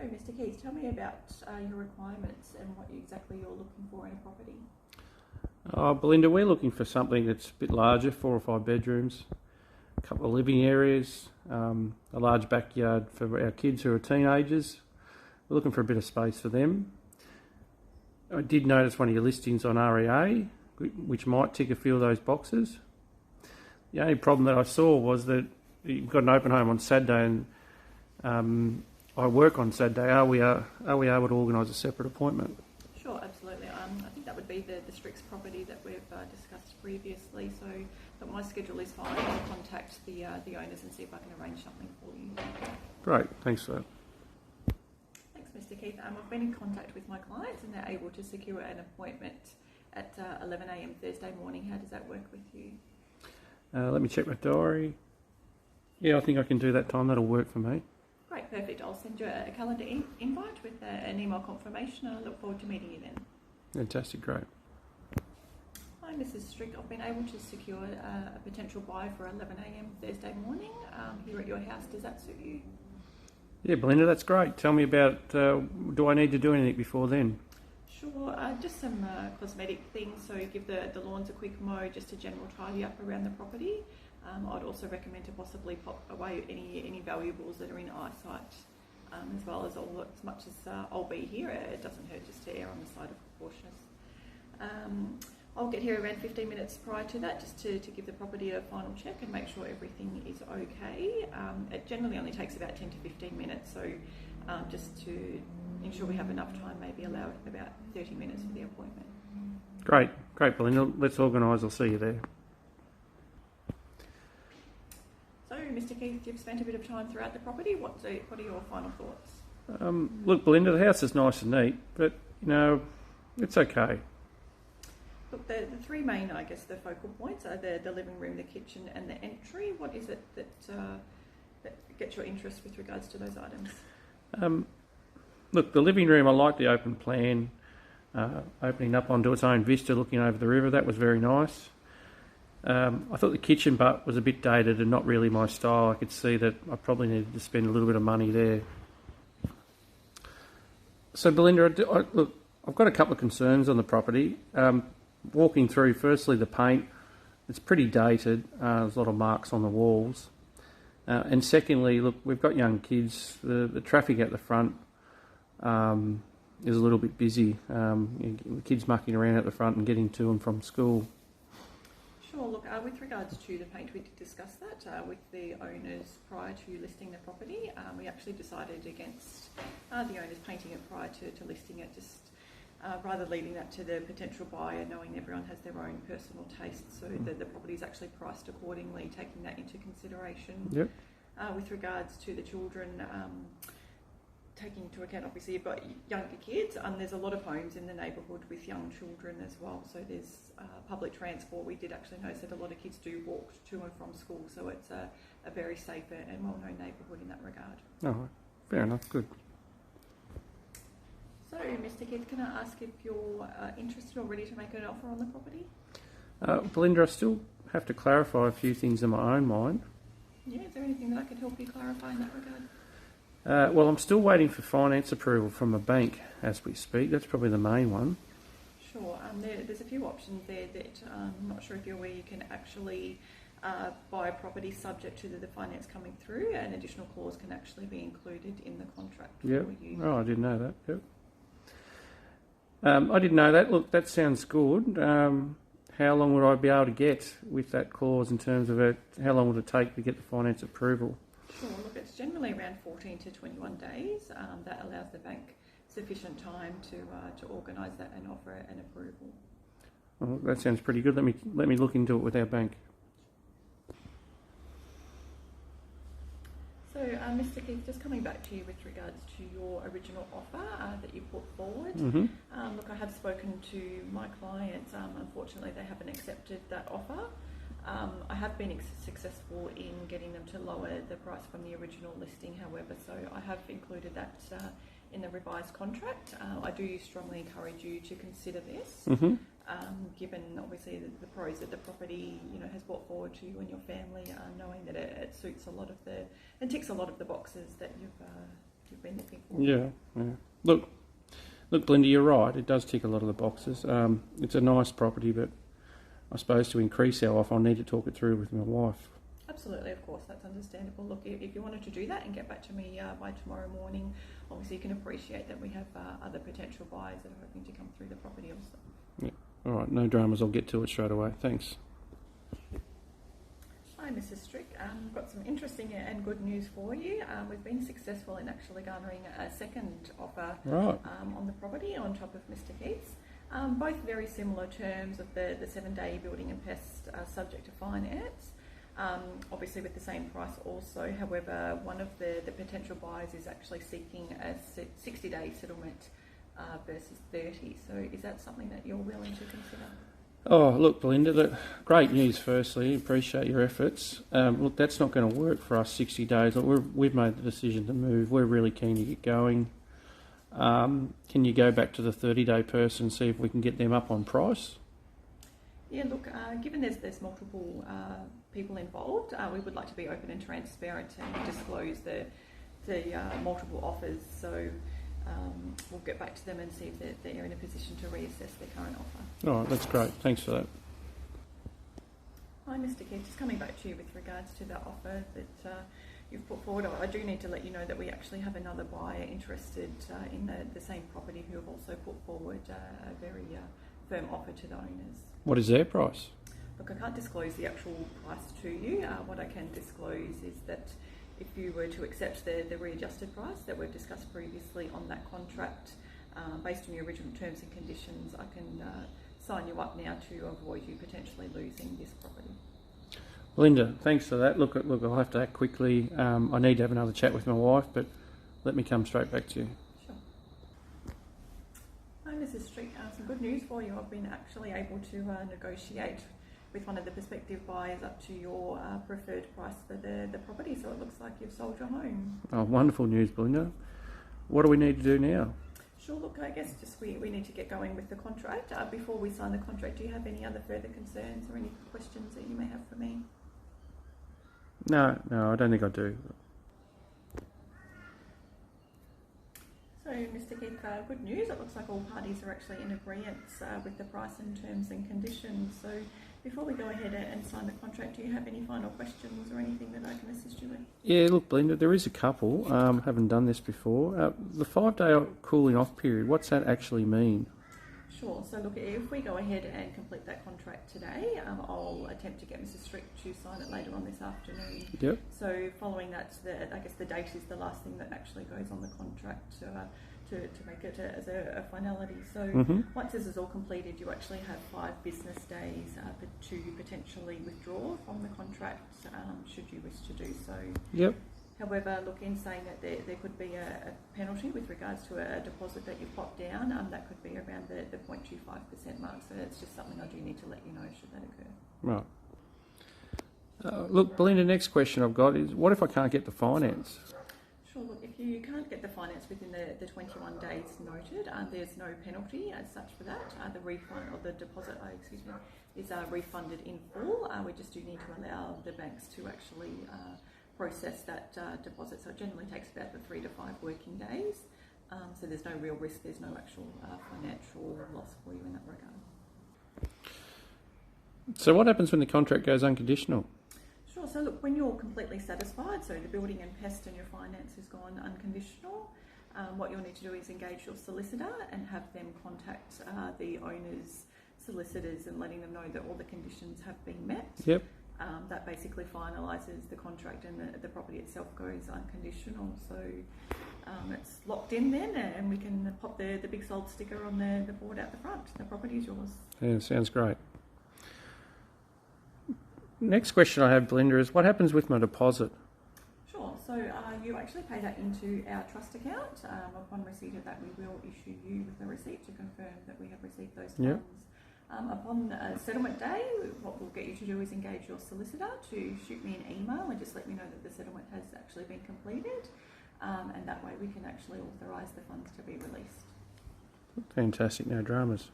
Mr. Keath, tell me about your requirements and what exactly you're looking for in a property. Belinda, we're looking for something that's a bit larger, 4 or 5 bedrooms, a couple of living areas, a large backyard for our kids who are teenagers. We're looking for a bit of space for them. I did notice one of your listings on REA, which might tick a few of those boxes. The only problem that I saw was that you've got an open home on Saturday, and I work on Saturday. Are we able to organise a separate appointment? Sure, absolutely. I think that would be the Strix property that we've discussed previously. So, but my schedule is fine. I'll contact the owners and see if I can arrange something for you. Great, thanks for that. Thanks, Mr. Keath. I've been in contact with my clients and they're able to secure an appointment at 11 a.m. Thursday morning. How does that work with you? Let me check my diary. Yeah, I think I can do that time. That'll work for me. Great, perfect. I'll send you a calendar invite with an email confirmation and I look forward to meeting you then. Fantastic, great. Hi, Mrs. Strick. I've been able to secure a potential buy for 11 a.m. Thursday morning here at your house. Does that suit you? Yeah, Belinda, that's great. Tell me about, do I need to do anything before then? Sure, just some cosmetic things. So give the lawns a quick mow, just a general tidy up around the property. I'd also recommend to possibly pop away any valuables that are in eyesight, as well as as much as I'll be here. It doesn't hurt just to err on the side of cautiousness. I'll get here around 15 minutes prior to that, just to give the property a final check and make sure everything is okay. It generally only takes about 10 to 15 minutes, so just to ensure we have enough time, maybe allow about 30 minutes for the appointment. Great, Belinda. Let's organise. I'll see you there. So, Mr. Keath, you've spent a bit of time throughout the property. What are your final thoughts? Look, Belinda, the house is nice and neat, but, it's okay. Look, the three main, I guess, the focal points are the living room, the kitchen and the entry. What is it that gets your interest with regards to those items? Look, the living room, I like the open plan, opening up onto its own vista, looking over the river. That was very nice. I thought the kitchen butt was a bit dated and not really my style. I could see that I probably needed to spend a little bit of money there. So, Belinda, look, I've got a couple of concerns on the property. Walking through, firstly, the paint. It's pretty dated. There's a lot of marks on the walls. And secondly, look, we've got young kids. The traffic at the front is a little bit busy. The kids mucking around at the front and getting to and from school. Sure, look, with regards to the paint, we did discuss that with the owners prior to listing the property. We actually decided against the owners painting it prior to listing it, just rather leaving that to the potential buyer, knowing everyone has their own personal tastes, so the property is actually priced accordingly, taking that into consideration. Yep. With regards to the children, taking into account, obviously, you've got younger kids, and there's a lot of homes in the neighbourhood with young children as well, so there's public transport. We did actually notice that a lot of kids do walk to and from school, so it's a very safe and well-known neighbourhood in that regard. Oh, fair enough, good. So, Mr. Keath, can I ask if you're interested or ready to make an offer on the property? Belinda, I still have to clarify a few things in my own mind. Yeah, is there anything that I could help you clarify in that regard? Well, I'm still waiting for finance approval from a bank as we speak. That's probably the main one. Sure. There's a few options there that I'm not sure if you're aware you can actually buy a property subject to the finance coming through. An additional clause can actually be included in the contract for you. Oh, I didn't know that. Yep. I didn't know that. Look, that sounds good. How long would I be able to get with that clause in terms of how long would it take to get the finance approval? Sure, look, it's generally around 14 to 21 days. That allows the bank sufficient time to organise that and offer an approval. Well, that sounds pretty good. Let me look into it with our bank. So, Mr. Keath, just coming back to you with regards to your original offer that you put forward. Mm-hmm. Look, I have spoken to my clients. Unfortunately, they haven't accepted that offer. I have been successful in getting them to lower the price from the original listing, however, so I have included that in the revised contract. I do strongly encourage you to consider this, given obviously the pros that the property has brought forward to you and your family, knowing that it suits a lot of and ticks a lot of the boxes that you've been looking for. Yeah. Look, Belinda, you're right. It does tick a lot of the boxes. It's a nice property, but I suppose to increase our offer, I'll need to talk it through with my wife. Absolutely, of course, that's understandable. Look, if you wanted to do that and get back to me by tomorrow morning, obviously you can appreciate that we have other potential buyers that are hoping to come through the property also. Yeah. All right, no dramas. I'll get to it straight away. Thanks. Hi, Mrs. Strick. We've got some interesting and good news for you. We've been successful in actually garnering a second offer on the property on top of Mr. Keath's. Both very similar terms of the 7-day building and pest subject to finance. Obviously with the same price also. However, one of the potential buyers is actually seeking a 60-day settlement versus 30. So is that something that you're willing to consider? Oh, look, Belinda, great news firstly. Appreciate your efforts. Look, that's not going to work for us 60 days. Look, we've made the decision to move. We're really keen to get going. Can you go back to the 30-day person and see if we can get them up on price? Yeah, look, given there's multiple people involved, we would like to be open and transparent and disclose the multiple offers. So we'll get back to them and see if they're in a position to reassess their current offer. All right, that's great. Thanks for that. Hi, Mr. Keath. Just coming back to you with regards to the offer that you've put forward. I do need to let you know that we actually have another buyer interested in the same property who have also put forward a very firm offer to the owners. What is their price? Look, I can't disclose the actual price to you. What I can disclose is that if you were to accept the readjusted price that we've discussed previously on that contract, based on your original terms and conditions, I can sign you up now to avoid you potentially losing this property. Belinda, thanks for that. Look, I'll have to act quickly. I need to have another chat with my wife, but let me come straight back to you. Sure. Hi, Mrs. Street. Some good news for you. I've been actually able to negotiate with one of the prospective buyers up to your preferred price for the property, so it looks like you've sold your home. Oh, wonderful news, Belinda. What do we need to do now? Sure, look, I guess just we need to get going with the contract. Before we sign the contract, do you have any other further concerns or any questions that you may have for me? No, I don't think I do. So, Mr. Keath, good news. It looks like all parties are actually in agreement with the price and terms and conditions. So, before we go ahead and sign the contract, do you have any final questions or anything that I can assist you with? Yeah, look, Belinda, there is a couple. Haven't done this before. The 5-day cooling off period, what's that actually mean? Sure. So look, if we go ahead and complete that contract today, I'll attempt to get Mrs. Strick to sign it later on this afternoon. Yep. So following that, I guess the date is the last thing that actually goes on the contract to make it as a finality. So once this is all completed, you actually have 5 business days to potentially withdraw from the contract, should you wish to do so. Yep. However, look, in saying that there could be a penalty with regards to a deposit that you've popped down, that could be around the 0.25% mark. So that's just something I do need to let you know should that occur. Right. Look, Belinda, next question I've got is, what if I can't get the finance? Sure, look, if you can't get the finance within the 21 days noted, there's no penalty as such for that. The refund, or the deposit, is refunded in full. We just do need to allow the banks to actually process that deposit. So it generally takes about the 3 to 5 working days. So there's no real risk, there's no actual financial loss for you in that regard. So what happens when the contract goes unconditional? Sure, so look, when you're completely satisfied, so the building and pest and your finance has gone unconditional, what you'll need to do is engage your solicitor and have them contact the owner's solicitors and letting them know that all the conditions have been met. Yep. That basically finalises the contract and the property itself goes unconditional. So it's locked in then, and we can pop the big sold sticker on the board out the front. The property is yours. Yeah, sounds great. Next question I have, Belinda, is what happens with my deposit? Sure, so you actually pay that into our trust account. Upon receipt of that, we will issue you with a receipt to confirm that we have received those funds. Yep. Upon settlement day, what we'll get you to do is engage your solicitor to shoot me an email and just let me know that the settlement has actually been completed, and that way we can actually authorise the funds to be released. Fantastic, no dramas.